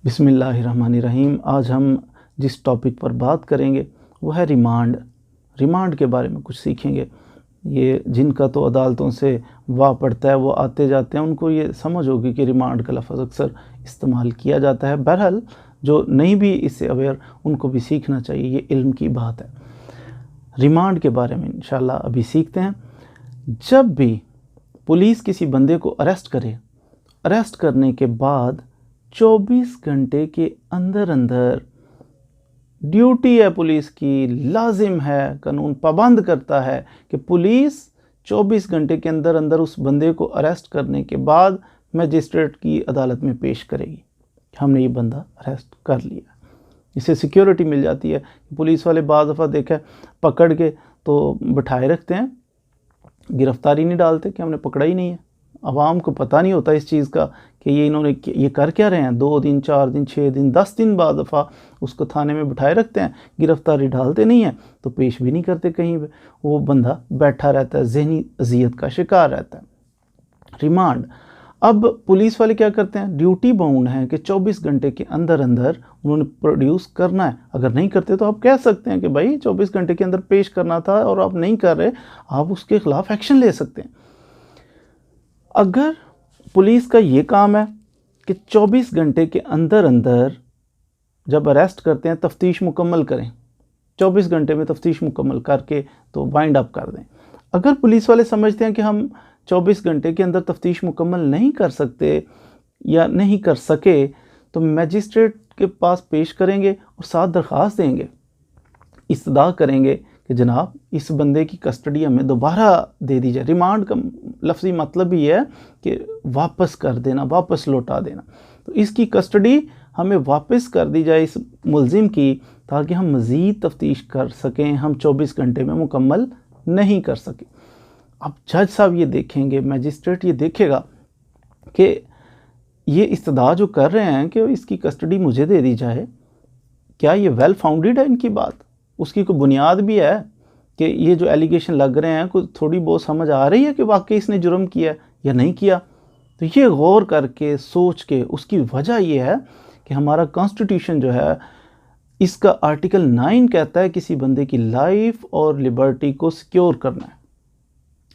बिस्मिल्लाहिर्रहमानिर्रहीम। आज हम जिस टॉपिक पर बात करेंगे वो है रिमांड के बारे में कुछ सीखेंगे। ये जिनका तो अदालतों से वाह पड़ता है वो आते जाते हैं, उनको ये समझ होगी कि रिमांड का लफ्ज़ अक्सर इस्तेमाल किया जाता है। बहरहाल जो नहीं भी इससे अवेयर उनको भी सीखना चाहिए, ये इल्म की बात है। रिमांड के बारे में इंशाल्लाह अभी सीखते हैं। जब भी पुलिस किसी बंदे को अरेस्ट करे, अरेस्ट करने के बाद 24 घंटे के अंदर अंदर ड्यूटी है पुलिस की, लाजिम है, कानून पाबंद करता है कि पुलिस 24 घंटे के अंदर अंदर उस बंदे को अरेस्ट करने के बाद मजिस्ट्रेट की अदालत में पेश करेगी। हमने ये बंदा अरेस्ट कर लिया, इससे सिक्योरिटी मिल जाती है। पुलिस वाले बाज़ दफ़ा देखा पकड़ के तो बिठाए रखते हैं, गिरफ्तारी नहीं डालते कि हमने पकड़ा ही नहीं है। आवाम को पता नहीं होता इस चीज़ का कि ये कर क्या रहे हैं। 2 दिन, 4 दिन, 6 दिन, 10 दिन बाद दफ़ा उसको थाने में बिठाए रखते हैं, गिरफ्तारी डालते नहीं हैं तो पेश भी नहीं करते कहीं पे। वो बंदा बैठा रहता है, ज़हनी अजियत का शिकार रहता है। रिमांड, अब पुलिस वाले क्या करते हैं, ड्यूटी बाउंड हैं कि 24 घंटे के अंदर अंदर उन्होंने प्रोड्यूस करना है। अगर नहीं करते तो आप कह सकते हैं कि भाई 24 घंटे के अंदर पेश करना था और आप नहीं कर रहे, आप उसके ख़िलाफ़ एक्शन ले सकते हैं। अगर पुलिस का ये काम है कि 24 घंटे के अंदर अंदर जब अरेस्ट करते हैं तफ्तीश मुकम्मल करें, 24 घंटे में तफ्तीश मुकम्मल करके तो वाइंड अप कर दें। अगर पुलिस वाले समझते हैं कि हम 24 घंटे के अंदर तफ्तीश मुकम्मल नहीं कर सकते या नहीं कर सके तो मजिस्ट्रेट के पास पेश करेंगे और साथ दरख्वास्त देंगे, इस्तदा करेंगे कि जनाब इस बंदे की कस्टडी हमें दोबारा दे दी जाए। रिमांड का लफ्ज़ी मतलब ही है कि वापस कर देना, वापस लौटा देना। तो इसकी कस्टडी हमें वापस कर दी जाए इस मुलजिम की, ताकि हम मज़ीद तफ्तीश कर सकें। हम 24 घंटे में मुकम्मल नहीं कर सके। अब जज साहब ये देखेंगे, मजिस्ट्रेट ये देखेगा कि ये इस्तदा जो कर रहे हैं कि इसकी कस्टडी मुझे दे दी जाए, क्या ये वेल फाउंडेड है इनकी बात, उसकी कोई बुनियाद भी है कि ये जो एलिगेशन लग रहे हैं कुछ थोड़ी बहुत समझ आ रही है कि वाकई इसने जुर्म किया या नहीं किया। तो ये गौर करके सोच के, उसकी वजह ये है कि हमारा कॉन्स्टिट्यूशन जो है इसका आर्टिकल 9 कहता है किसी बंदे की लाइफ और लिबर्टी को सिक्योर करना है।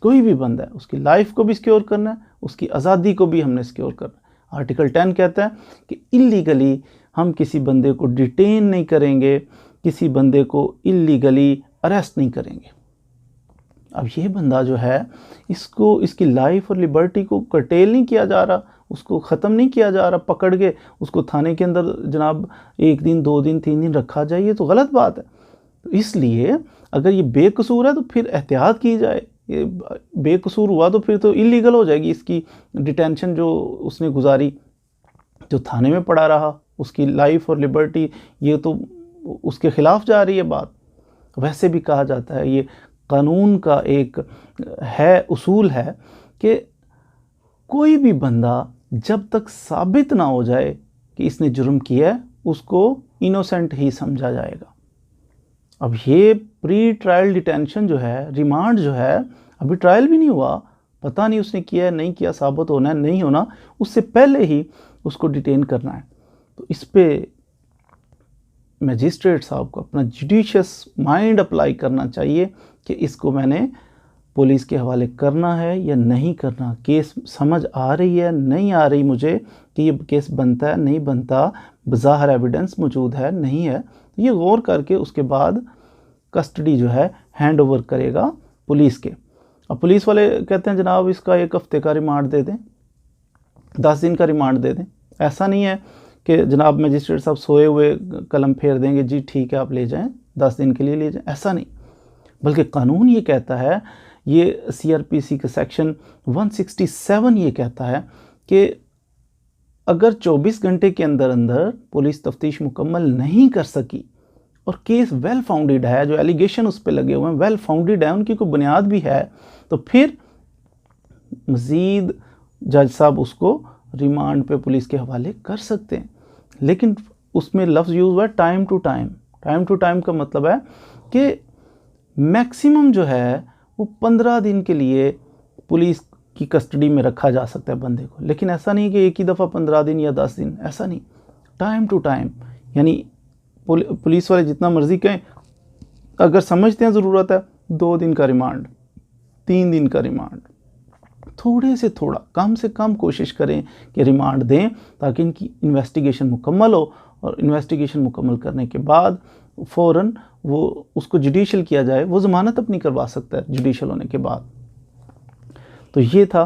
कोई भी बंदा है उसकी लाइफ को भी सिक्योर करना है, उसकी आज़ादी को भी हमने सिक्योर करना है। आर्टिकल 10 कहता है कि इल्लीगली हम किसी बंदे को डिटेन नहीं करेंगे, किसी बंदे को इल्लीगली अरेस्ट नहीं करेंगे। अब ये बंदा जो है इसको, इसकी लाइफ और लिबर्टी को कर्टेल नहीं किया जा रहा, उसको ख़त्म नहीं किया जा रहा। पकड़ के उसको थाने के अंदर जनाब 1 दिन, 2 दिन, 3 दिन रखा जाए, ये तो गलत बात है। तो इसलिए अगर ये बेकसूर है तो फिर एहतियात की जाए। ये बेकसूर हुआ तो फिर तो इल्लीगल हो जाएगी इसकी डिटेंशन जो उसने गुजारी, जो थाने में पड़ा रहा, उसकी लाइफ और लिबर्टी ये तो उसके ख़िलाफ़ जा रही है बात। वैसे भी कहा जाता है, ये कानून का एक है, उसूल है कि कोई भी बंदा जब तक साबित ना हो जाए कि इसने जुर्म किया है उसको इनोसेंट ही समझा जाएगा। अब ये प्री ट्रायल डिटेंशन जो है, रिमांड जो है, अभी ट्रायल भी नहीं हुआ, पता नहीं उसने किया है नहीं किया, साबित होना है नहीं होना, उससे पहले ही उसको डिटेन करना है। तो इस पर मजिस्ट्रेट साहब को अपना जुडिशियस माइंड अप्लाई करना चाहिए कि इसको मैंने पुलिस के हवाले करना है या नहीं करना। केस समझ आ रही है नहीं आ रही मुझे कि ये केस बनता है नहीं बनता, बज़ाहिर एविडेंस मौजूद है नहीं है, तो ये गौर करके उसके बाद कस्टडी जो है हैंड ओवर करेगा पुलिस के। अब पुलिस वाले कहते हैं जनाब इसका 1 हफ़्ते का रिमांड दे दें, 10 दिन का रिमांड दे दें। ऐसा नहीं है कि जनाब मजिस्ट्रेट साहब सोए हुए कलम फेर देंगे, जी ठीक है आप ले जाएं, 10 दिन के लिए ले जाएं, ऐसा नहीं। बल्कि कानून ये कहता है, ये CRPC का सेक्शन 167 ये कहता है कि अगर 24 घंटे के अंदर अंदर पुलिस तफ्तीश मुकम्मल नहीं कर सकी और केस वेल फाउंडेड है, जो एलिगेशन उस पर लगे हुए हैं वेल फाउंडेड है, उनकी कोई बुनियाद भी है, तो फिर मज़ीद जज साहब उसको रिमांड पे पुलिस के हवाले कर सकते हैं। लेकिन उसमें लफ्ज़ यूज़ हुआ है time to time. Time to time का मतलब है कि मैक्सिमम जो है वो 15 दिन के लिए पुलिस की कस्टडी में रखा जा सकता है बंदे को। लेकिन ऐसा नहीं कि एक ही दफ़ा 15 दिन या 10 दिन, ऐसा नहीं। टाइम टू टाइम, यानी पुलिस वाले जितना मर्जी कहें, अगर समझते हैं ज़रूरत है 2 दिन का रिमांड, 3 दिन का रिमांड, थोड़े से थोड़ा कम से कम कोशिश करें कि रिमांड दें ताकि इनकी इन्वेस्टिगेशन मुकम्मल हो, और इन्वेस्टिगेशन मुकम्मल करने के बाद फ़ौरन वो उसको जुडिशल किया जाए। वो ज़मानत अपनी करवा सकता है जुडिशल होने के बाद। तो ये था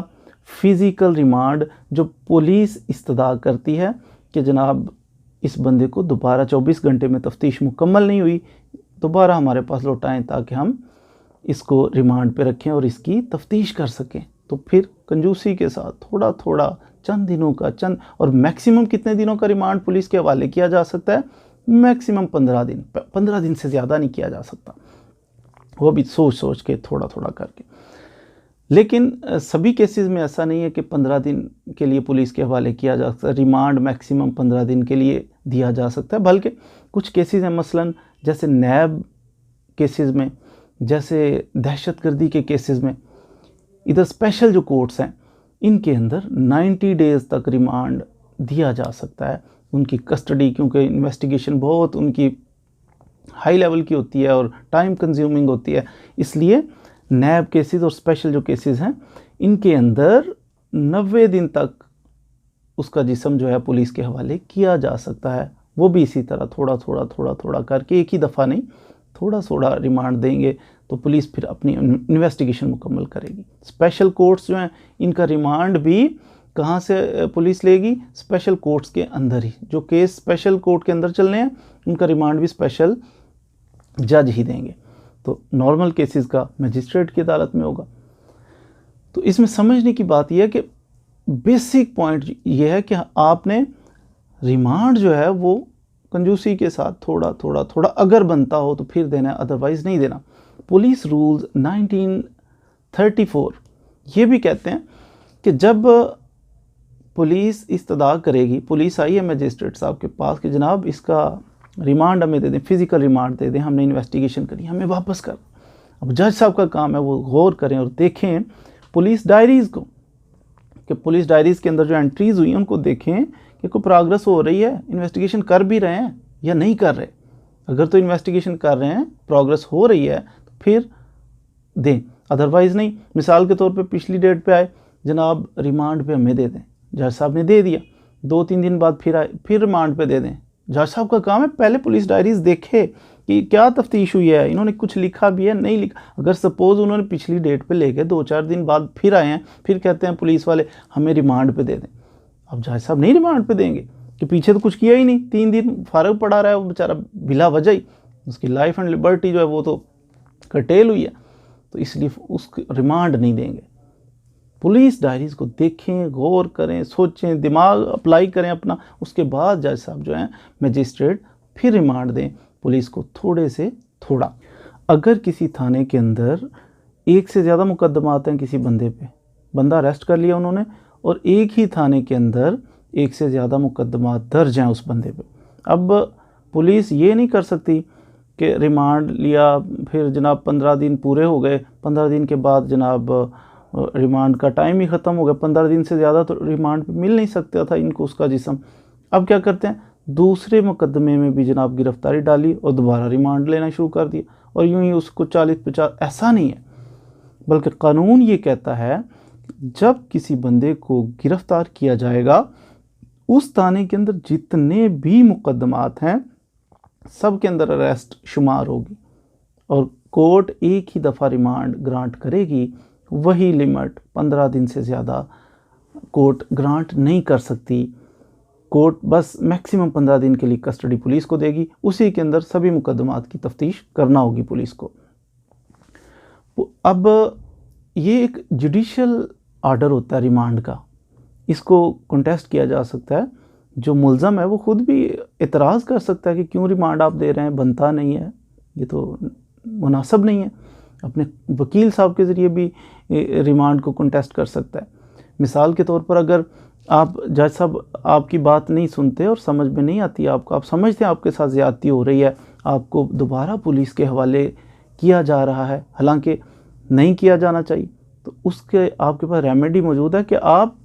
फ़िज़िकल रिमांड जो पुलिस इस्तदा करती है कि जनाब इस बंदे को दोबारा 24 घंटे में तफ्तीश मुकम्मल नहीं हुई, दोबारा हमारे पास लौटाएं ताकि हम इसको रिमांड पे रखें और इसकी तफ्तीश कर सकें। तो फिर कंजूसी के साथ थोड़ा थोड़ा चंद दिनों का और मैक्सिमम कितने दिनों का रिमांड पुलिस के हवाले किया जा सकता है? मैक्सिमम 15 दिन। 15 दिन से ज़्यादा नहीं किया जा सकता, वो भी सोच सोच के थोड़ा थोड़ा करके। लेकिन सभी केसेस में ऐसा नहीं है कि 15 दिन के लिए पुलिस के हवाले किया जा सकता है, रिमांड मैक्सिमम 15 दिन के लिए दिया जा सकता है। बल्कि कुछ केसेस हैं, मसलन जैसे नैब केसेस में, जैसे दहशतगर्दी के केसेस में, इधर स्पेशल जो कोर्ट्स हैं इनके अंदर 90 डेज़ तक रिमांड दिया जा सकता है उनकी कस्टडी, क्योंकि इन्वेस्टिगेशन बहुत उनकी हाई लेवल की होती है और टाइम कंज्यूमिंग होती है। इसलिए नैब केसेस और स्पेशल जो केसेस हैं इनके अंदर 90 दिन तक उसका जिस्म जो है पुलिस के हवाले किया जा सकता है। वो भी इसी तरह थोड़ा थोड़ा करके, एक ही दफ़ा नहीं, थोड़ा थोड़ा रिमांड देंगे तो पुलिस फिर अपनी इन्वेस्टिगेशन मुकम्मल करेगी। स्पेशल कोर्ट्स जो हैं इनका रिमांड भी कहाँ से पुलिस लेगी? स्पेशल कोर्ट्स के अंदर ही। जो केस स्पेशल कोर्ट के अंदर चलने हैं उनका रिमांड भी स्पेशल जज ही देंगे। तो नॉर्मल केसेस का मजिस्ट्रेट की अदालत में होगा। तो इसमें समझने की बात यह है कि बेसिक पॉइंट यह है कि आपने रिमांड जो है वो कंजूसी के साथ थोड़ा अगर बनता हो तो फिर देना है, अदरवाइज़ नहीं देना। पुलिस रूल्स 1934 ये भी कहते हैं कि जब पुलिस इस्तदा करेगी, पुलिस आई है मजिस्ट्रेट साहब के पास कि जनाब इसका रिमांड हमें दे दें, फ़िज़िकल रिमांड दे दें, हमने इन्वेस्टिगेशन करी, हमें वापस कर। अब जज साहब का काम है वो गौर करें और देखें पुलिस डायरीज़ को, कि पुलिस डायरीज़ के अंदर जो एंट्रीज़ हुई हैं उनको देखें कि कोई प्रोग्रेस हो रही है, इन्वेस्टिगेशन कर भी रहे हैं या नहीं कर रहे। अगर तो इन्वेस्टिगेशन कर रहे हैं, प्रोग्रेस हो रही है तो फिर दें, अदरवाइज़ नहीं। मिसाल के तौर पे पिछली डेट पे आए, जनाब रिमांड पे हमें दे दें, जज साहब ने दे दिया, 2-3 दिन बाद फिर आए, फिर रिमांड पे दे दें। जज साहब का काम है पहले पुलिस डायरीज़ देखे कि क्या तफ्तीश हुई है, इन्होंने कुछ लिखा भी है, नहीं लिखा। अगर सपोज़ उन्होंने पिछली डेट पे लेके 2-4 दिन बाद फिर आए हैं, फिर कहते हैं पुलिस वाले हमें रिमांड पे दे दें, अब जज साहब नहीं रिमांड पे देंगे कि पीछे तो कुछ किया ही नहीं, 3 दिन फारग पड़ा रहा है वो बेचारा बिला वजह ही, उसकी लाइफ एंड लिबर्टी जो है वो तो कर्टेल हुई है, तो इसलिए उसको रिमांड नहीं देंगे। पुलिस डायरीज़ को देखें, गौर करें, सोचें, दिमाग अप्लाई करें अपना, उसके बाद जज साहब जो हैं मजिस्ट्रेट फिर रिमांड दें पुलिस को थोड़े से थोड़ा। अगर किसी थाने के अंदर एक से ज़्यादा मुकदमात हैं किसी बंदे पे, बंदा अरेस्ट कर लिया उन्होंने और एक ही थाने के अंदर एक से ज़्यादा मुकदमात दर्ज हैं उस बंदे पे, अब पुलिस ये नहीं कर सकती कि रिमांड लिया, फिर जनाब 15 दिन पूरे हो गए, 15 दिन के बाद जनाब रिमांड का टाइम ही ख़त्म हो गया, 15 दिन से ज़्यादा तो रिमांड पे मिल नहीं सकता था इनको उसका जिस्म। अब क्या करते हैं, दूसरे मुकदमे में भी जनाब गिरफ़्तारी डाली और दोबारा रिमांड लेना शुरू कर दिया, और यूं ही उसको 40-50। ऐसा नहीं है, बल्कि कानून ये कहता है जब किसी बंदे को गिरफ़्तार किया जाएगा, उस थाने के अंदर जितने भी मुकदमात हैं सब के अंदर अरेस्ट शुमार होगी, और कोर्ट एक ही दफ़ा रिमांड ग्रांट करेगी। वही लिमिट 15 दिन से ज़्यादा कोर्ट ग्रांट नहीं कर सकती। कोर्ट बस मैक्सिमम 15 दिन के लिए कस्टडी पुलिस को देगी, उसी के अंदर सभी मुकदमात की तफ्तीश करना होगी पुलिस को। अब ये एक जुडिशल आर्डर होता है रिमांड का, इसको कंटेस्ट किया जा सकता है। जो मुल्ज़म है वो ख़ुद भी एतराज़ कर सकता है कि क्यों रिमांड आप दे रहे हैं, बनता नहीं है, ये तो मुनासिब नहीं है। अपने वकील साहब के ज़रिए भी रिमांड को कंटेस्ट कर सकता है। मिसाल के तौर पर अगर आप जज साहब आपकी बात नहीं सुनते और समझ में नहीं आती आपको, आप समझते हैं आपके साथ ज़्यादती हो रही है, आपको दोबारा पुलिस के हवाले किया जा रहा है, हालांकि नहीं किया जाना चाहिए, तो उसके आपके पास रेमेडी मौजूद है कि आप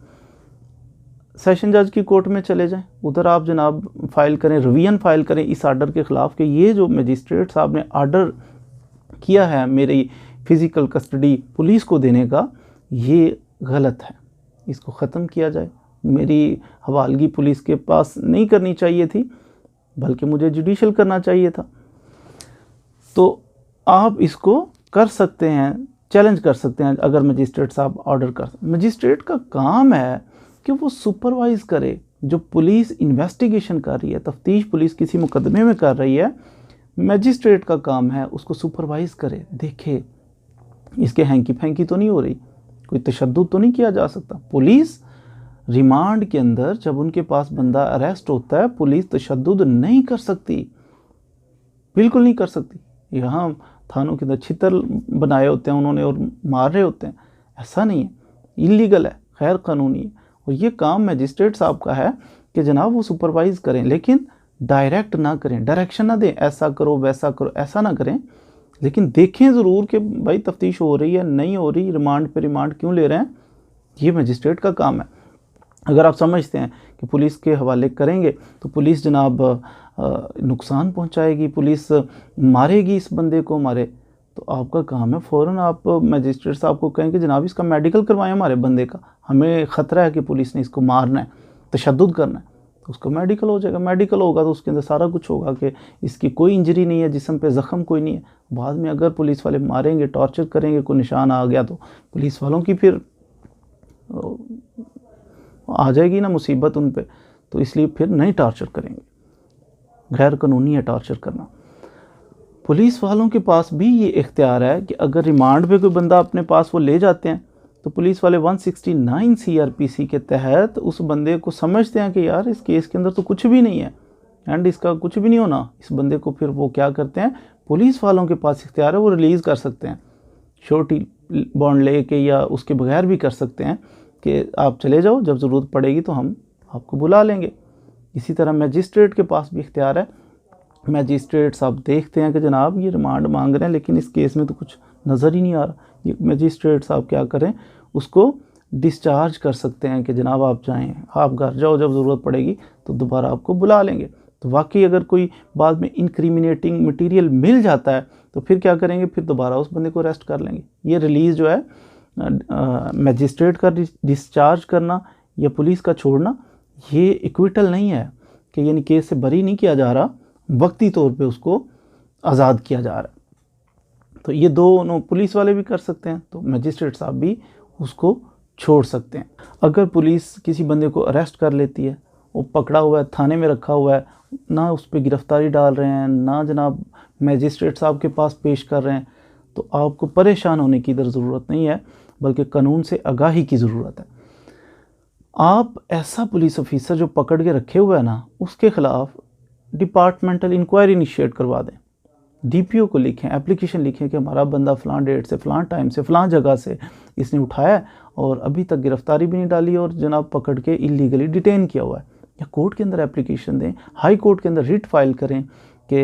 सेशन जज की कोर्ट में चले जाएं, उधर आप जनाब फ़ाइल करें, रिवीजन फ़ाइल करें इस आर्डर के ख़िलाफ़ कि ये जो मजिस्ट्रेट साहब ने आर्डर किया है मेरी फ़िज़िकल कस्टडी पुलिस को देने का, ये गलत है, इसको ख़त्म किया जाए। मेरी हवालगी पुलिस के पास नहीं करनी चाहिए थी, बल्कि मुझे जुडिशल करना चाहिए था। तो आप इसको कर सकते हैं, चैलेंज कर सकते हैं अगर मजिस्ट्रेट साहब ऑर्डर कर। मजिस्ट्रेट का काम है कि वो सुपरवाइज़ करे, जो पुलिस इन्वेस्टिगेशन कर रही है, तफ्तीश पुलिस किसी मुकदमे में कर रही है, मजिस्ट्रेट का काम है उसको सुपरवाइज़ करे, देखे इसके हैंकी फैंकी तो नहीं हो रही, कोई तशद्दुद तो नहीं किया जा सकता। पुलिस रिमांड के अंदर जब उनके पास बंदा अरेस्ट होता है, पुलिस तशद्दुद नहीं कर सकती, बिल्कुल नहीं कर सकती। यहाँ थानों के अंदर छितर बनाए होते हैं उन्होंने और मार रहे होते हैं, ऐसा नहीं है, इलीगल है, गैर कानूनी है। और ये काम मजिस्ट्रेट साहब का है कि जनाब वो सुपरवाइज़ करें, लेकिन डायरेक्ट ना करें, डायरेक्शन ना दें, ऐसा करो वैसा करो, ऐसा ना करें, लेकिन देखें ज़रूर कि भाई तफ्तीश हो रही है नहीं हो रही, रिमांड पे रिमांड क्यों ले रहे हैं, ये मजिस्ट्रेट का काम है। अगर आप समझते हैं कि पुलिस के हवाले करेंगे तो पुलिस जनाब नुकसान पहुंचाएगी, पुलिस मारेगी इस बंदे को मारे, तो आपका काम है फ़ौरन आप मजिस्ट्रेट साहब को कहें कि जनाब इसका मेडिकल करवाएं हमारे बंदे का, हमें ख़तरा है कि पुलिस ने इसको मारना है, तशद्दुद करना है, तो उसका मेडिकल हो जाएगा। मेडिकल होगा तो उसके अंदर सारा कुछ होगा कि इसकी कोई इंजरी नहीं है, जिस्म पे ज़ख़म कोई नहीं है। बाद में अगर पुलिस वाले मारेंगे, टॉर्चर करेंगे, कोई निशान आ गया तो पुलिस वालों की फिर आ जाएगी ना मुसीबत उन पे, तो इसलिए फिर नहीं टॉर्चर करेंगे, गैर कानूनी है टॉर्चर करना। पुलिस वालों के पास भी ये इख्तियार है कि अगर रिमांड पे कोई बंदा अपने पास वो ले जाते हैं तो पुलिस वाले 169 CRPC के तहत उस बंदे को समझते हैं कि यार इस केस के अंदर तो कुछ भी नहीं है एंड इसका कुछ भी नहीं होना, इस बंदे को फिर वो क्या करते हैं, पुलिस वालों के पास इख्तियार है, वो रिलीज़ कर सकते हैं, श्योरिटी बॉन्ड ले के या उसके बगैर भी कर सकते हैं कि आप चले जाओ, जब ज़रूरत पड़ेगी तो हम आपको बुला लेंगे। इसी तरह मैजिस्ट्रेट के पास भी इख्तियार है, मैजिस्ट्रेट साहब देखते हैं कि जनाब ये रिमांड मांग रहे हैं लेकिन इस केस में तो कुछ नज़र ही नहीं आ रहा, ये मैजिस्ट्रेट साहब क्या करें, उसको डिस्चार्ज कर सकते हैं कि जनाब आप जाएं, आप घर जाओ, जब ज़रूरत पड़ेगी तो दोबारा आपको बुला लेंगे। तो वाकई अगर कोई बाद में इनक्रिमिनेटिंग मटेरियल मिल जाता है तो फिर क्या करेंगे, फिर दोबारा उस बंदे को अरेस्ट कर लेंगे। ये रिलीज़ जो है मैजिस्ट्रेट का डिस्चार्ज करना या पुलिस का छोड़ना, ये इक्विटल नहीं है कि यानी केस से बरी नहीं किया जा रहा, वक्ती तौर पे उसको आज़ाद किया जा रहा है। तो ये दोनों पुलिस वाले भी कर सकते हैं, तो मैजिस्ट्रेट साहब भी उसको छोड़ सकते हैं। अगर पुलिस किसी बंदे को अरेस्ट कर लेती है, वो पकड़ा हुआ है, थाने में रखा हुआ है, ना उस पर गिरफ्तारी डाल रहे हैं, ना जनाब मैजिस्ट्रेट साहब के पास पेश कर रहे हैं, तो आपको परेशान होने की इधर ज़रूरत नहीं है, बल्कि कानून से आगाही की ज़रूरत है। आप ऐसा पुलिस ऑफिसर जो पकड़ के रखे हुआ है ना, उसके ख़िलाफ़ डिपार्टमेंटल इंक्वायरी इनिशिएट करवा दें, DPO को लिखें, एप्लीकेशन लिखें कि हमारा बंदा फ़लाँ डेट से फ़लाँ टाइम से फ़लाँ जगह से इसने उठाया और अभी तक गिरफ्तारी भी नहीं डाली और जनाब पकड़ के इलीगली डिटेन किया हुआ है, या कोर्ट के अंदर एप्लीकेशन दें, हाई कोर्ट के अंदर रिट फाइल करें कि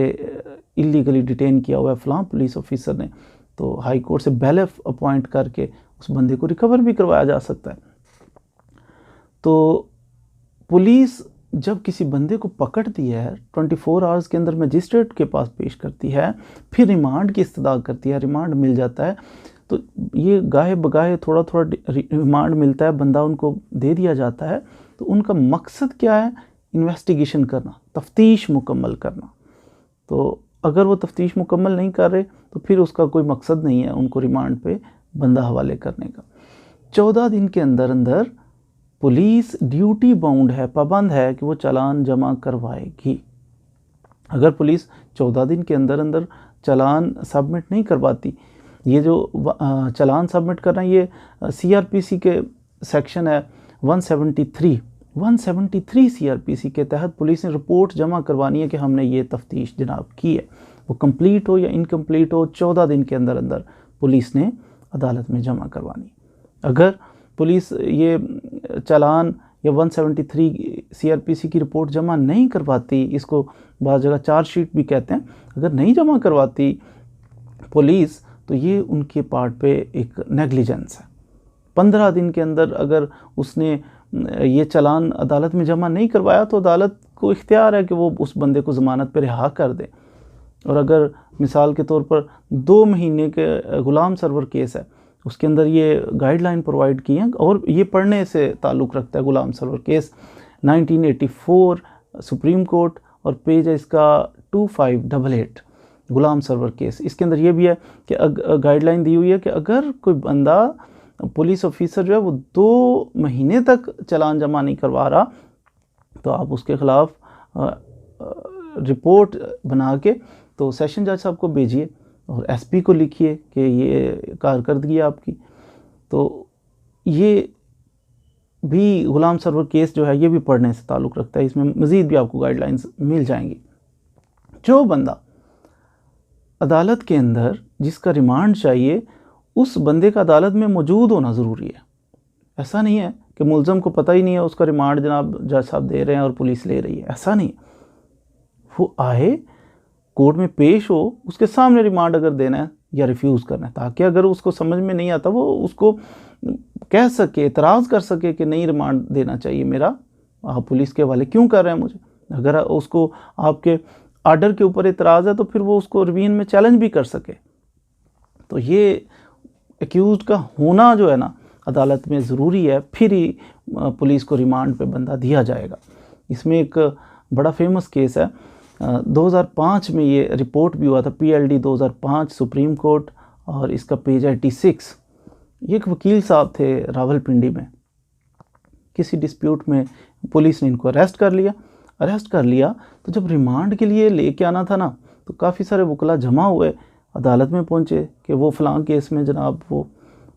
इलीगली डिटेन किया हुआ है फ़लाँ पुलिस ऑफिसर ने, तो हाई कोर्ट से बैलेफ अपॉइंट करके उस बंदे को रिकवर भी करवाया जा सकता है। तो पुलिस जब किसी बंदे को पकड़ती है 24 आवर्स के अंदर मजिस्ट्रेट के पास पेश करती है, फिर रिमांड की इस्तदा करती है, रिमांड मिल जाता है, तो ये गाहे बगाहे थोड़ा थोड़ा रिमांड मिलता है, बंदा उनको दे दिया जाता है। तो उनका मकसद क्या है, इन्वेस्टिगेशन करना, तफ्तीश मुकम्मल करना। तो अगर वो तफ्तीश मुकम्मल नहीं कर रहे तो फिर उसका कोई मकसद नहीं है उनको रिमांड पे बंदा हवाले करने का। 14 दिन के अंदर अंदर पुलिस ड्यूटी बाउंड है, पाबंद है कि वो चालान जमा करवाएगी। अगर पुलिस 14 दिन के अंदर अंदर चालान सबमिट नहीं करवाती, ये जो चालान सबमिट करना ये CRPC के सेक्शन है 173 CRPC के तहत पुलिस ने रिपोर्ट जमा करवानी है कि हमने ये तफ्तीश जनाब की है, वो कंप्लीट हो या इनकम्प्लीट हो, 14 दिन के अंदर अंदर पुलिस ने अदालत में जमा करवानी। अगर पुलिस ये चालान या 173 CRPC की रिपोर्ट जमा नहीं करवाती, इसको बाज़ जगह चार्जशीट भी कहते हैं, अगर नहीं जमा करवाती पुलिस तो ये उनके पार्ट पे एक नेग्लिजेंस है। 15 दिन के अंदर अगर उसने ये चालान अदालत में जमा नहीं करवाया तो अदालत को इख्तियार है कि वो उस बंदे को ज़मानत पर रिहा कर दे। और अगर मिसाल के तौर पर 2 महीने के ग़ुलाम सरवर केस है, उसके अंदर ये गाइडलाइन प्रोवाइड की हैं और ये पढ़ने से ताल्लुक़ रखता है ग़ुलाम सरवर केस 1984 सुप्रीम कोर्ट, और पेज है इसका 2588 ग़ुलाम सरवर केस। इसके अंदर ये भी है कि गाइडलाइन दी हुई है कि अगर कोई बंदा पुलिस ऑफिसर जो है वो 2 महीने तक चालान जमा नहीं करवा रहा तो आप उसके ख़िलाफ़ रिपोर्ट बना के तो सेशन जज साहब को भेजिए और एसपी को लिखिए कि ये कारकर्दगी है आपकी। तो ये भी ग़ुलाम सरवर केस जो है ये भी पढ़ने से ताल्लुक़ रखता है, इसमें मज़ीद भी आपको गाइडलाइंस मिल जाएंगी। जो बंदा अदालत के अंदर जिसका रिमांड चाहिए उस बंदे का अदालत में मौजूद होना ज़रूरी है। ऐसा नहीं है कि मुल्ज़म को पता ही नहीं है उसका रिमांड जनाब जज साहब दे रहे हैं और पुलिस ले रही है, ऐसा नहीं। वो आए, कोर्ट में पेश हो, उसके सामने रिमांड अगर देना है या रिफ्यूज़ करना है, ताकि अगर उसको समझ में नहीं आता वो उसको कह सके, एतराज़ कर सके कि नहीं रिमांड देना चाहिए मेरा, आप पुलिस के हवाले क्यों कर रहे हैं मुझे। अगर उसको आपके आर्डर के ऊपर एतराज़ है तो फिर वो उसको रिवीन में चैलेंज भी कर सके। तो ये एक्यूज़ का होना जो है ना अदालत में ज़रूरी है, फिर ही पुलिस को रिमांड पे बंदा दिया जाएगा। इसमें एक बड़ा फेमस केस है, 2005 में ये रिपोर्ट भी हुआ था, PLD 2005 सुप्रीम कोर्ट, और इसका पेज है 86। ये एक वकील साहब थे रावलपिंडी में, किसी डिस्प्यूट में पुलिस ने इनको अरेस्ट कर लिया। तो जब रिमांड के लिए लेके आना था ना तो काफ़ी सारे वकला जमा हुए, अदालत में पहुंचे कि वो फ़लाँ केस में जनाब वो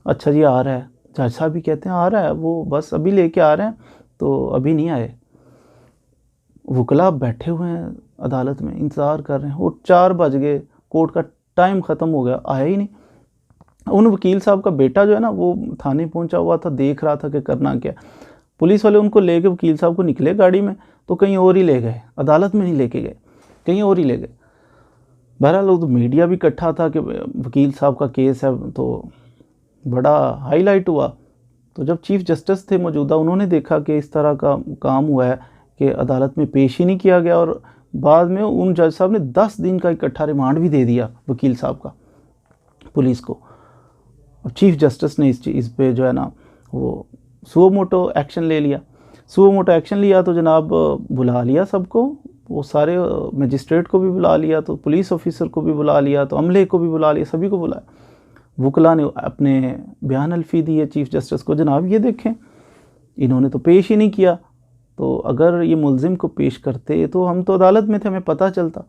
अच्छा जी आ रहा है, जज साहब भी कहते हैं आ रहा है, वो बस अभी लेके आ रहे हैं, तो अभी नहीं आए। वकला बैठे हुए हैं अदालत में, इंतज़ार कर रहे हैं, और 4 बज गए, कोर्ट का टाइम ख़त्म हो गया, आया ही नहीं। उन वकील साहब का बेटा जो है ना वो थाने पहुंचा हुआ था, देख रहा था कि करना क्या। पुलिस वाले उनको लेके वकील साहब को निकले गाड़ी में तो कहीं और ही ले गए, अदालत में नहीं लेके गए, कहीं और ही ले गए। बहरहाल तो मीडिया भी इकट्ठा था कि वकील साहब का केस है, तो बड़ा हाईलाइट हुआ। तो जब चीफ़ जस्टिस थे मौजूदा, उन्होंने देखा कि इस तरह का काम हुआ है कि अदालत में पेश ही नहीं किया गया, और बाद में उन जज साहब ने 10 दिन का इकट्ठा रिमांड भी दे दिया वकील साहब का पुलिस को। और चीफ़ जस्टिस ने इस चीज़ पे जो है ना वो सुओ मोटो एक्शन ले लिया। सुओ मोटो एक्शन लिया तो जनाब बुला लिया सबको, वो सारे मजिस्ट्रेट को भी बुला लिया, तो पुलिस ऑफिसर को भी बुला लिया, तो अमले को भी बुला लिया, सभी को बुलाया। वकला ने अपने बयान अल्फी दिए चीफ़ जस्टिस को, जनाब ये देखें इन्होंने तो पेश ही नहीं किया, तो अगर ये मुल्ज़िम को पेश करते तो हम तो अदालत में थे, हमें पता चलता।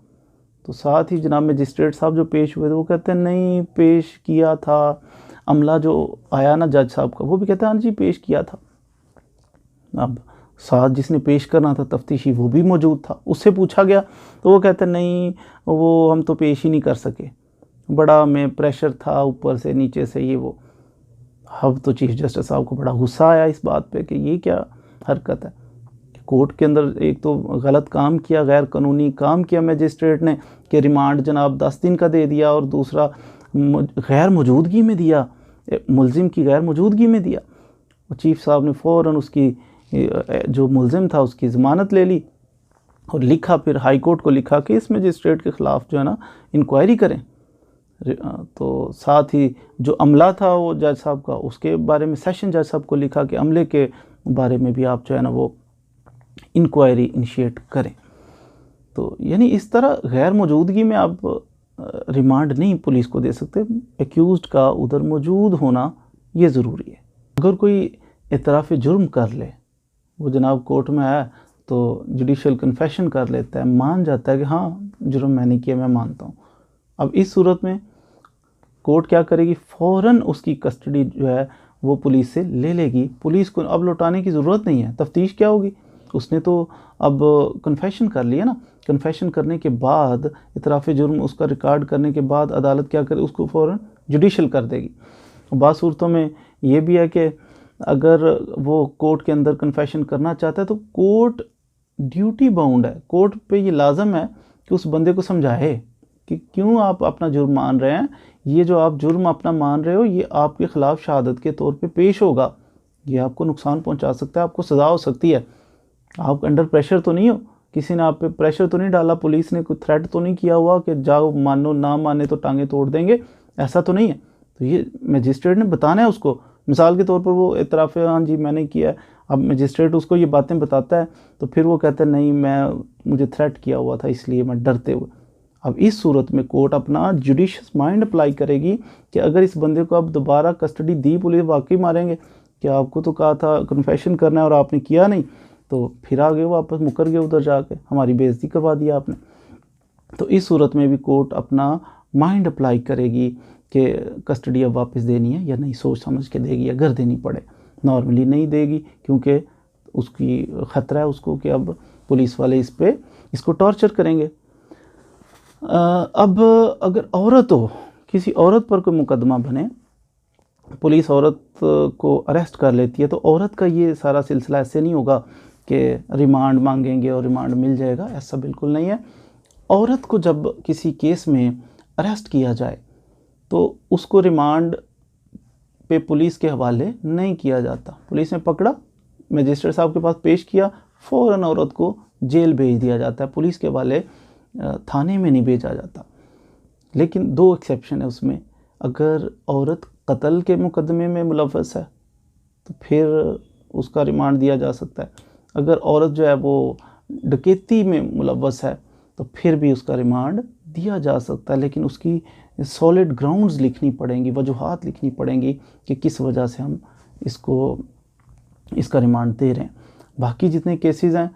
तो साथ ही जनाब मजिस्ट्रेट साहब जो पेश हुए थे वो कहते हैं नहीं पेश किया था। अमला जो आया ना जज साहब का, वो भी कहते हैं हाँ जी पेश किया था। अब साथ जिसने पेश करना था तफ्तीशी, वो भी मौजूद था, उससे पूछा गया तो वो कहते हैं नहीं वो हम तो पेश ही नहीं कर सके, बड़ा में प्रेशर था ऊपर से नीचे से ये वो। अब तो चीफ़ जस्टिस साहब को बड़ा गुस्सा आया इस बात पे कि ये क्या हरकत है। कोर्ट के अंदर एक तो गलत काम किया, गैर कानूनी काम किया मजिस्ट्रेट ने कि रिमांड जनाब 10 दिन का दे दिया, और दूसरा गैर मौजूदगी में दिया, मुल्ज़िम की गैर मौजूदगी में दिया। और चीफ़ साहब ने फ़ौरन उसकी जो मुल्ज़िम था उसकी ज़मानत ले ली और लिखा, फिर हाई कोर्ट को लिखा कि इस मजिस्ट्रेट के ख़िलाफ़ जो है ना इंक्वायरी करें। तो साथ ही जो अमला था वो जज साहब का, उसके बारे में सेशन जज साहब को लिखा कि अमले के बारे में भी आप जो है ना वो इंक्वायरी इनिशिएट करें। तो यानी इस तरह गैर मौजूदगी में आप रिमांड नहीं पुलिस को दे सकते, एक्यूज़्ड का उधर मौजूद होना ये ज़रूरी है। अगर कोई इतराफ़ जुर्म कर ले, वो जनाब कोर्ट में आया तो जुडिशल कन्फेशन कर लेता है, मान जाता है कि हाँ जुर्म मैंने किया, मैं मानता हूँ। अब इस सूरत में कोर्ट क्या करेगी, फ़ौरन उसकी कस्टडी जो है वो पुलिस से ले लेगी। पुलिस को अब लौटाने की ज़रूरत नहीं है। तफ्तीश क्या होगी, उसने तो अब कन्फेशन कर लिया ना, कन्फेशन करने के बाद इतराफ़ जुर्म उसका रिकॉर्ड करने के बाद अदालत क्या करे, उसको फ़ौरन जुडिशल कर देगी। बात सूरतों में ये भी है कि अगर वो कोर्ट के अंदर कन्फेशन करना चाहता है तो कोर्ट ड्यूटी बाउंड है, कोर्ट पे ये लाजम है कि उस बंदे को समझाए कि क्यों आप अपना जुर्म मान रहे हैं, ये जो आप जुर्म अपना मान रहे हो ये आपके ख़िलाफ़ शहादत के तौर पे पेश होगा, ये आपको नुकसान पहुंचा सकता है, आपको सज़ा हो सकती है। आप अंडर प्रेशर तो नहीं हो, किसी ने आप पे प्रेशर तो नहीं डाला, पुलिस ने कोई थ्रेट तो नहीं किया हुआ कि जाओ मानो, ना माने तो टांगे तोड़ देंगे, ऐसा तो नहीं है। तो ये मजिस्ट्रेट ने बताना है उसको। मिसाल के तौर पर वो इतराफ़ हाँ जी मैंने किया है, अब मजिस्ट्रेट उसको ये बातें बताता है तो फिर वो कहता है नहीं मुझे थ्रेट किया हुआ था इसलिए मैं डरते हुए। अब इस सूरत में कोर्ट अपना जुडिशियस माइंड अप्लाई करेगी कि अगर इस बंदे को अब दोबारा कस्टडी दी, पुलिस वाकई मारेंगे कि आपको तो कहा था कन्फेशन करना है और आपने किया नहीं, तो फिर आ गए वापस, मुकर गए उधर जाके, हमारी बेइज्जती करवा दिया आपने। तो इस सूरत में भी कोर्ट अपना माइंड अप्लाई करेगी कि कस्टडी अब वापस देनी है या नहीं, सोच समझ के देगी अगर देनी पड़े। नॉर्मली नहीं देगी क्योंकि उसकी ख़तरा है उसको कि अब पुलिस वाले इसको टॉर्चर करेंगे। अब अगर औरत हो, किसी औरत पर कोई मुकदमा बने, पुलिस औरत को अरेस्ट कर लेती है, तो औरत का ये सारा सिलसिला ऐसे नहीं होगा कि रिमांड मांगेंगे और रिमांड मिल जाएगा, ऐसा बिल्कुल नहीं है। औरत को जब किसी केस में अरेस्ट किया जाए तो उसको रिमांड पे पुलिस के हवाले नहीं किया जाता। पुलिस ने पकड़ा, मजिस्ट्रेट साहब के पास पेश किया, फ़ौरन औरत को जेल भेज दिया जाता है, पुलिस के हवाले थाने में नहीं भेजा जाता। लेकिन 2 एक्सेप्शन है उसमें। अगर औरत कत्ल के मुकदमे में मुलव्वस है तो फिर उसका रिमांड दिया जा सकता है। अगर औरत जो है वो डकैती में मुलव्वस है तो फिर भी उसका रिमांड दिया जा सकता है, लेकिन उसकी सॉलिड ग्राउंड्स लिखनी पड़ेंगी, वजूहात लिखनी पड़ेंगी कि किस वजह से हम इसका रिमांड दे रहे हैं। बाकी जितने केसेस हैं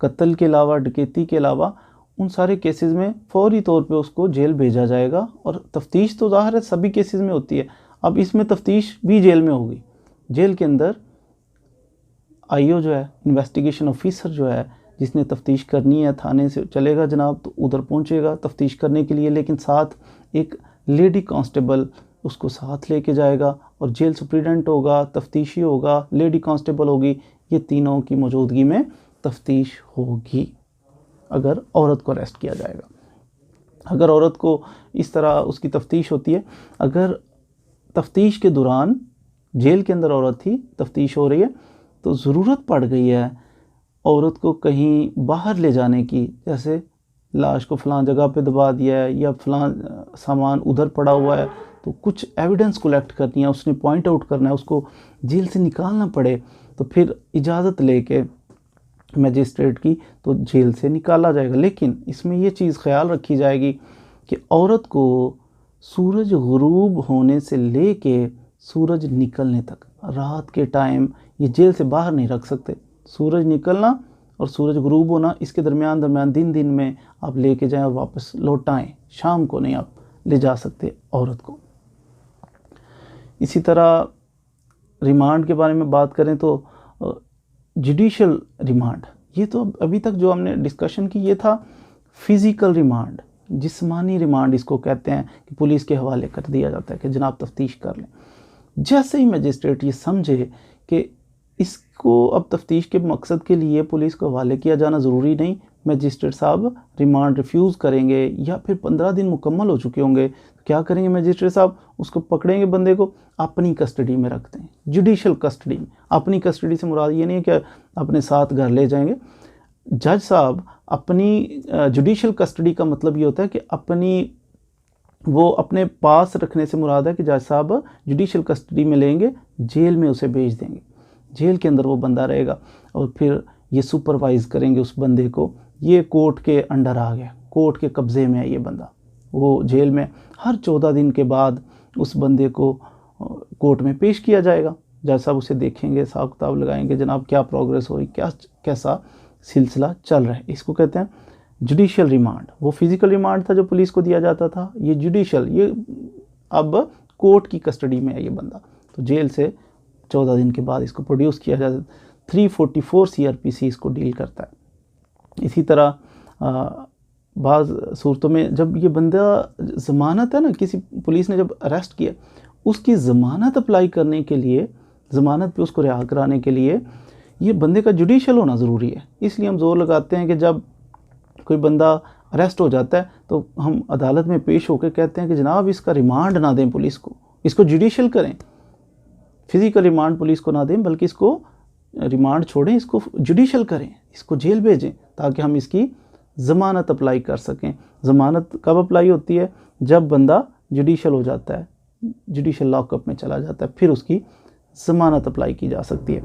कत्ल के अलावा, डकैती के अलावा, उन सारे केसेस में फौरी तौर पे उसको जेल भेजा जाएगा। और तफ्तीश तो ज़ाहिर है सभी केसेस में होती है, अब इसमें तफ्तीश भी जेल में होगी। जेल के अंदर आईओ जो है, इन्वेस्टिगेशन ऑफिसर जो है, जिसने तफ्तीश करनी है, थाने से चलेगा जनाब तो उधर पहुंचेगा तफ्तीश करने के लिए, लेकिन साथ एक लेडी कांस्टेबल उसको साथ लेके जाएगा, और जेल सुप्रीडेंट होगा, तफ्तीशी होगा, लेडी कांस्टेबल होगी, ये तीनों की मौजूदगी में तफ्तीश होगी अगर औरत को अरेस्ट किया जाएगा। अगर औरत को इस तरह उसकी तफ्तीश होती है, अगर तफ्तीश के दौरान जेल के अंदर औरत थी, तफ्तीश हो रही है, तो ज़रूरत पड़ गई है औरत को कहीं बाहर ले जाने की, जैसे लाश को फ़लाँ जगह पे दबा दिया है या फ़लाँ सामान उधर पड़ा हुआ है, तो कुछ एविडेंस कलेक्ट करनी है, उसने पॉइंट आउट करना है, उसको जेल से निकालना पड़े, तो फिर इजाज़त लेके मजिस्ट्रेट की तो जेल से निकाला जाएगा। लेकिन इसमें ये चीज़ ख्याल रखी जाएगी कि औरत को सूरज गुरूब होने से लेके सूरज निकलने तक, रात के टाइम ये जेल से बाहर नहीं रख सकते। सूरज निकलना और सूरज गुरूब होना, इसके दरमियान दिन में आप लेके जाएं और वापस लौटाएं, शाम को नहीं आप ले जा सकते औरत को। इसी तरह रिमांड के बारे में बात करें तो जुडिशल रिमांड, ये तो अभी तक जो हमने डिस्कशन की ये था फिज़िकल रिमांड, जिस्मानी रिमांड इसको कहते हैं कि पुलिस के हवाले कर दिया जाता है कि जनाब तफ्तीश कर लें। जैसे ही मजिस्ट्रेट ये समझे कि इसको अब तफ्तीश के मकसद के लिए पुलिस को हवाले किया जाना ज़रूरी नहीं, मजिस्ट्रेट साहब रिमांड रिफ्यूज़ करेंगे या फिर 15 दिन मुकम्मल हो चुके होंगे, क्या करेंगे मजिस्ट्रेट साहब, उसको पकड़ेंगे, बंदे को अपनी कस्टडी में रखते हैं, जुडिशल कस्टडी में। अपनी कस्टडी से मुराद ये नहीं है कि अपने साथ घर ले जाएंगे। जज साहब अपनी जुडिशल कस्टडी का मतलब ये होता है कि वो अपने पास रखने से मुराद है कि जज साहब जुडिशल कस्टडी में लेंगे, जेल में उसे भेज देंगे, जेल के अंदर वो बंदा रहेगा और फिर ये सुपरवाइज़ करेंगे उस बंदे को। ये कोर्ट के अंडर आ गया, कोर्ट के कब्ज़े में है ये बंदा, वो जेल में। हर 14 दिन के बाद उस बंदे को कोर्ट में पेश किया जाएगा, जज साहब उसे देखेंगे, हिसाब किताब लगाएंगे, जनाब क्या प्रोग्रेस हो रही, कैसा सिलसिला चल रहा है। इसको कहते हैं जुडिशल रिमांड। वो फिज़िकल रिमांड था जो पुलिस को दिया जाता था, ये जुडिशल, ये अब कोर्ट की कस्टडी में है ये बंदा, तो जेल से 14 दिन के बाद इसको प्रोड्यूस किया जाता है। 344 CRPC इसको डील करता है। इसी तरह बाज़ सूरतों में जब ये बंदा ज़मानत है ना, किसी पुलिस ने जब अरेस्ट किया, उसकी ज़मानत अप्लाई करने के लिए, ज़मानत पे उसको रिहा कराने के लिए ये बंदे का जुडिशल होना ज़रूरी है। इसलिए हम जोर लगाते हैं कि जब कोई बंदा अरेस्ट हो जाता है तो हम अदालत में पेश होकर कहते हैं कि जनाब इसका रिमांड ना दें पुलिस को, इसको जुडिशल करें, फिज़िकल रिमांड पुलिस को ना दें, बल्कि इसको रिमांड छोड़ें, इसको जुडिशल करें, इसको जेल भेजें, ताकि हम इसकी ज़मानत अप्लाई कर सकें। ज़मानत कब अप्लाई होती है? जब बंदा जुडिशल हो जाता है, जुडिशल लॉकअप में चला जाता है, फिर उसकी ज़मानत अप्लाई की जा सकती है।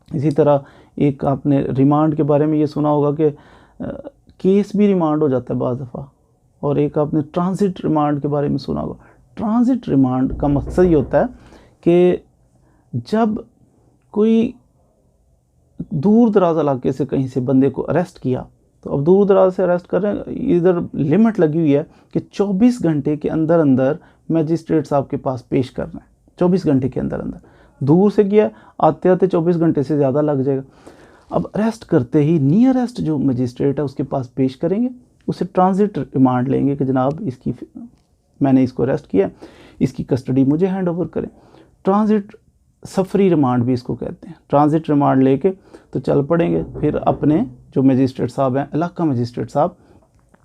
इसी तरह एक आपने रिमांड के बारे में ये सुना होगा कि केस भी रिमांड हो जाता है बाज़ दफ़ा, और एक आपने ट्रांजिट रिमांड के बारे में सुना होगा। ट्रांजिट रिमांड का मकसद ये होता है कि जब कोई दूर दराज इलाके से कहीं से बंदे को अरेस्ट किया, तो अब दूर दराज से अरेस्ट कर रहे हैं, इधर लिमिट लगी हुई है कि 24 घंटे के अंदर अंदर मैजिस्ट्रेट साहब के पास पेश करना है। 24 घंटे के अंदर अंदर, दूर से किया, आते आते 24 घंटे से ज़्यादा लग जाएगा। अब अरेस्ट करते ही नियरेस्ट जो मजिस्ट्रेट है उसके पास पेश करेंगे, उसे ट्रांजिट रिमांड लेंगे कि जनाब मैंने इसको अरेस्ट किया, इसकी कस्टडी मुझे हैंड ओवर करें। ट्रांजिट सफरी रिमांड भी इसको कहते हैं। ट्रांजिट रिमांड लेके तो चल पड़ेंगे, फिर अपने जो मजिस्ट्रेट साहब हैं, इलाका मजिस्ट्रेट साहब,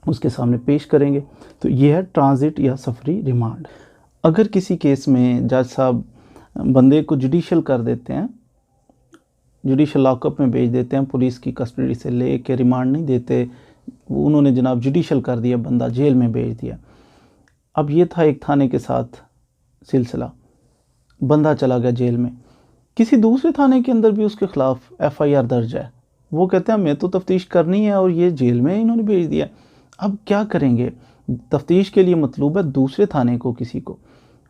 उसके सामने पेश करेंगे। तो ये है ट्रांजिट या सफरी रिमांड। अगर किसी केस में जज साहब बंदे को जुडिशल कर देते हैं, जुडिशल लॉकअप में भेज देते हैं, पुलिस की कस्टडी से ले के रिमांड नहीं देते, उन्होंने जनाब जुडिशल कर दिया, बंदा जेल में भेज दिया। अब ये था एक थाने के साथ सिलसिला, बंदा चला गया जेल में, किसी दूसरे थाने के अंदर भी उसके ख़िलाफ़ FIR दर्ज है, वो कहते हैं हमें तो तफ्तीश करनी है और ये जेल में इन्होंने भेज दिया। अब क्या करेंगे? तफ्तीश के लिए मतलूब है दूसरे थाने को, किसी को।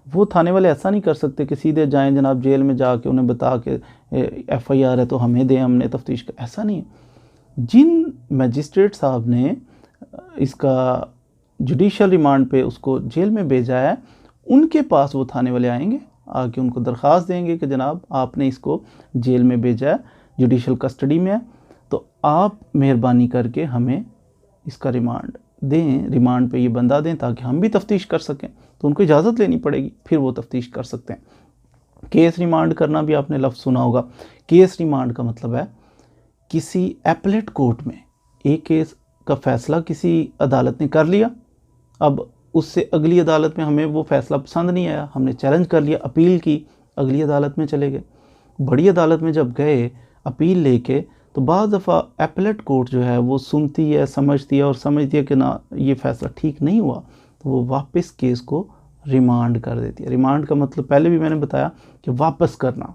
वो थाने वाले ऐसा नहीं कर सकते कि सीधे जाएं जनाब जेल में जाके उन्हें बता के FIR है तो हमें दें, हमने तफ्तीश कर, ऐसा नहीं है। जिन मैजिस्ट्रेट साहब ने इसका जुडिशल रिमांड पे उसको जेल में भेजा है, उनके पास वो थाने वाले आएंगे, आके उनको दरख्वास्त देंगे कि जनाब आपने इसको जेल में भेजा है, जुडिशल कस्टडी में है, तो आप मेहरबानी करके हमें इसका रिमांड दें, रिमांड पे ये बंदा दें ताकि हम भी तफ्तीश कर सकें। तो उनको इजाज़त लेनी पड़ेगी, फिर वो तफ्तीश कर सकते हैं। केस रिमांड करना भी आपने लफ्ज़ सुना होगा। केस रिमांड का मतलब है किसी एपलेट कोर्ट में एक केस का फ़ैसला किसी अदालत ने कर लिया, अब उससे अगली अदालत में हमें वो फ़ैसला पसंद नहीं आया, हमने चैलेंज कर लिया, अपील की, अगली अदालत में चले गए। बड़ी अदालत में जब गए अपील लेके, तो बाज़ दफ़ा एपलेट कोर्ट जो है वो सुनती है, समझती है और समझती है कि ना ये फ़ैसला ठीक नहीं हुआ, तो वो वापस केस को रिमांड कर देती है। रिमांड का मतलब पहले भी मैंने बताया कि वापस करना,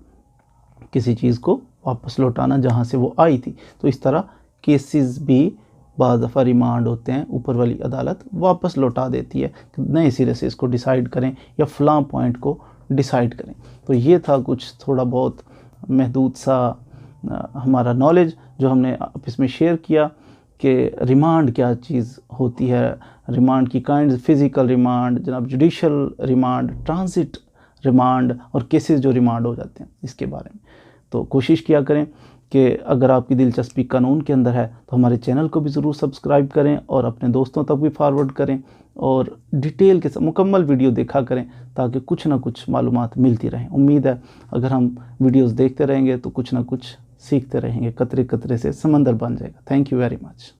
किसी चीज़ को वापस लौटाना जहाँ से वो आई थी। तो इस तरह केसेस भी बाज़ दफ़ा रिमांड होते हैं, ऊपर वाली अदालत वापस लौटा देती है कि नए सिरे से इसको डिसाइड करें या फ़लाँ पॉइंट को डिसाइड करें। तो ये था कुछ थोड़ा बहुत महदूद सा हमारा नॉलेज जो हमने आपस में शेयर किया कि रिमांड क्या चीज़ होती है, रिमांड की काइंड, फ़िज़िकल रिमांड, जनाब जुडिशल रिमांड, ट्रांजिट रिमांड और केसेस जो रिमांड हो जाते हैं, इसके बारे में। तो कोशिश किया करें कि अगर आपकी दिलचस्पी कानून के अंदर है तो हमारे चैनल को भी ज़रूर सब्सक्राइब करें और अपने दोस्तों तक भी फॉरवर्ड करें और डिटेल के साथ मुकम्मल वीडियो देखा करें ताकि कुछ ना कुछ मालूमात मिलती रहें। उम्मीद है अगर हम वीडियोस देखते रहेंगे तो कुछ ना कुछ सीखते रहेंगे, कतरे कतरे से समंदर बन जाएगा। Thank you very much.